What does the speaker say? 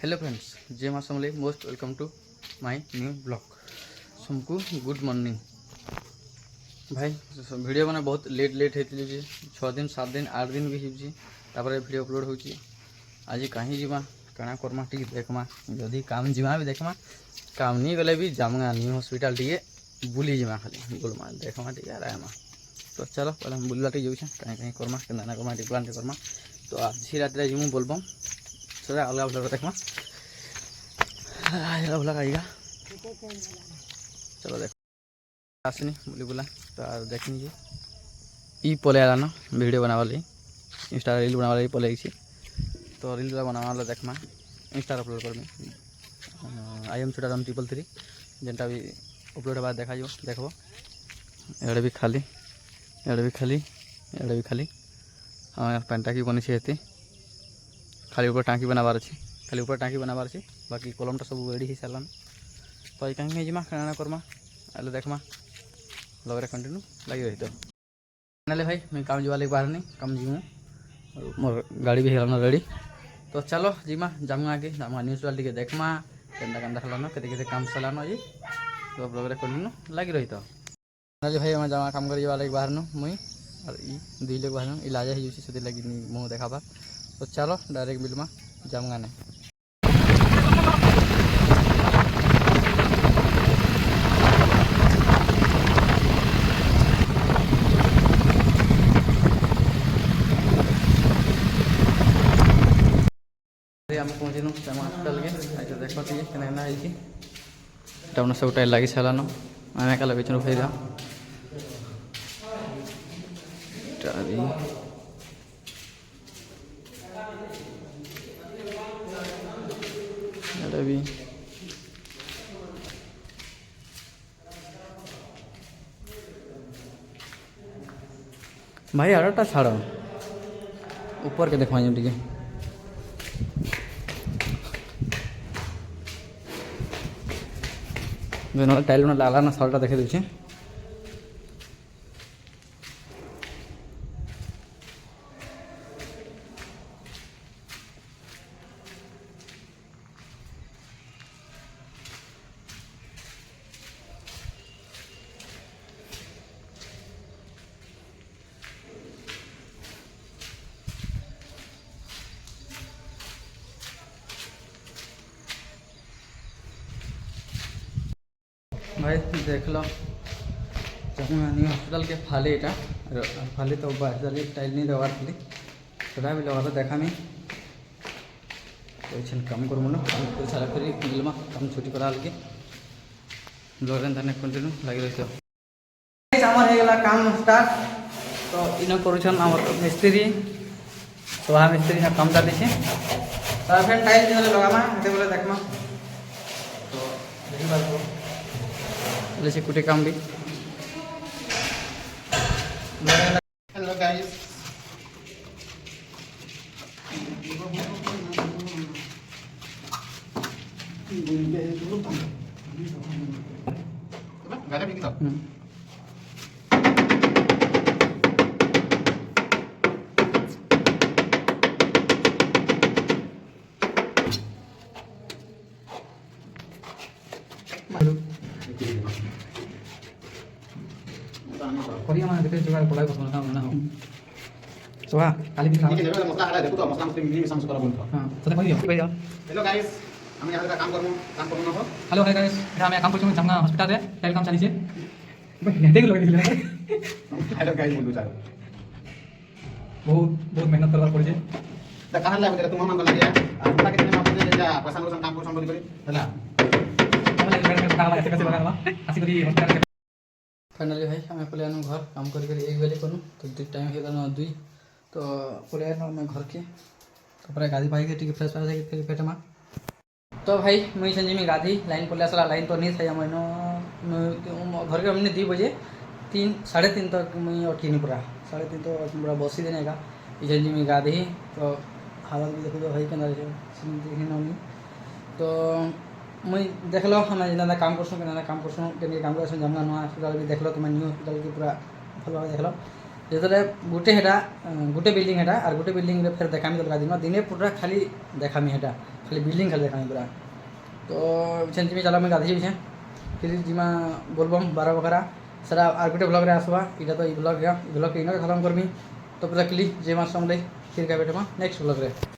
Hello friends, जय माँ Samlei most welcome to my new blog. सबको गुड मॉर्निंग। भाई वीडियो बना बहुत लेट होती 6 दिन 7 दिन 8 दिन भी होपर वीडियो अपलोड हो। आज कहीं जावा काଣା करमा टी देखमा, जदि काम जीमा भी देखमा, काम नहीं गले भी जामा न्यू हॉस्पिटल टी बुली जामा, खाली बुलमा देखमा टी आरामा। तो चलो पहले हम बुलवा टी जाऊँ कहीं कहीं करमा के करमा टी प्लान करमा। तो आज रात जीमु बोलबम सर अलग अलग देखमा अलग आएगा। चलो देख आसनी बुली बुला तो देख लीजिए ई पले आला ना वीडियो बनावा लगी, इंस्टा रील बनावा लगी पले तो रील बनावा देखमा Insta upload Karmi. I am छोटा राम 333 जेनटा भी अपलोड होगा देखा देखो। एड़े भी खाली एड़े भी खाली एड़े भी खाली। हाँ यार पैन टाँकी बनी से खाली ऊपर टाँकी बनाबार अच्छी, खाली ऊपर टाँकी बनाबार अच्छी, बाकी कलमटा सब रेडी हो सारा। तो आज कहीं जीमा खाना करमा आले देखमा लगरे कंटिन्यू लगी रही। तो फाइनली भाई मैं काम जीवा लगे बाहर नहीं कम जीमू, मोर गाड़ी भी हेलाना रेडी। तो चलो जीमा जामा आगे जामा न्यूज वाले के देखमा केंदा केंदा हलाना केते काम चलाना जी। तो लगरे कंटिन्यू लगी रही। तो फाइनली भाई मैं जामा काम कर जीवा लगे बाहर मुई और ई दुई लोग बाहर इलाजा ही से लगी मुँह देखा। तो चलो डायरेक्ट मिलमा जामगा ने। हम पहुँचनु हॉस्पिटल के देख के सब टाइल लगी सारान आने का लगे फेरा भी भाई आड़टा छाड़ ऊपर के देखवा टे टाइल लाला ना सालटा देखे दूचे। भाई देख लो हॉस्पिटल के फाली यहाँ फाली तो बाहर टाइल नहीं देवार थी सदा भी लगा देखा मी तो कम करूँ ना कम कर सारा फिर मिलमा कम छुट्टी करा लगे ब्लॉग कंटिन्यू लगी रही। आमर काम स्टार्ट तो इन कर मिस्त्री सोहा मिस्त्री काम चली फिर टाइल लगामा बोले देखमा तो देखी पार्बो जैसे कुटे काम भी। हेलो गाइस गाड़ी भी कितना कोरिया में देखते जुगाड़ कोलाई को समझना होना हो सोहा काली दिखा ठीक है मसला हटा देखो तो मसला मसले मिली मिसाम करा बोलतो। हां तो कोई भैया हेलो गाइस हम यहां काम करूं ना हो। हेलो हाय गाइस यहां मैं काम करछू जामगा हॉस्पिटल रे टाइल काम चली छे देख लो हेलो गाइस बोलू चाहे बहुत मेहनत करवा पड़ जे त कहां लागे तेरा तुम मन लगे आ हमरा के दिन में जा पैसा नो काम को संबोधित करी हला हम लागे मेरे काम ऐसे कैसे लगा आसी करी हॉस्पिटल। फाइनली भाई हमें पले आनु घर काम कर एक बेले करूँ तो दु टाइम हो दुई तो पले आनु मैं घर के तो गाधी पाई टी फ्रेश फिर पेट में। तो भाई मुझे संजीमी गाधी लाइन पले आसला लाइन तो नहीं था मैं घर के हमने 2 बजे 3-3:30 तक मुझे अटकी पूरा 3:30 तो पूरा बसी देने का संजीमी गाधी तो हालत भी देखो भाई के तो मुई देख लो हमें जेना काम करसूँ के काम करसूँ के काम कर जामगा नुआ हॉस्पिटल भी देख लो तुम न्यू हॉस्पिटल की पूरा भल भाव देख लो जो गोटे बिल्डिंग है और गोटे बिल्डिंग फिर देखामी दरकार दिन दिने पूरा खाली देखामी है खाली बिल्डिंग खाली देखा पूरा तो छेन जिमी चला मैं गाधी छे फिर जिमा बोलबम 12 वगैरह सारा आर गोटे ब्लॉग रे आसवा इटा तो ई ब्लॉग के खत्म करमी तो पूरा क्लिक जय मां समले फिर का बेटमा नेक्स्ट ब्लॉग रे।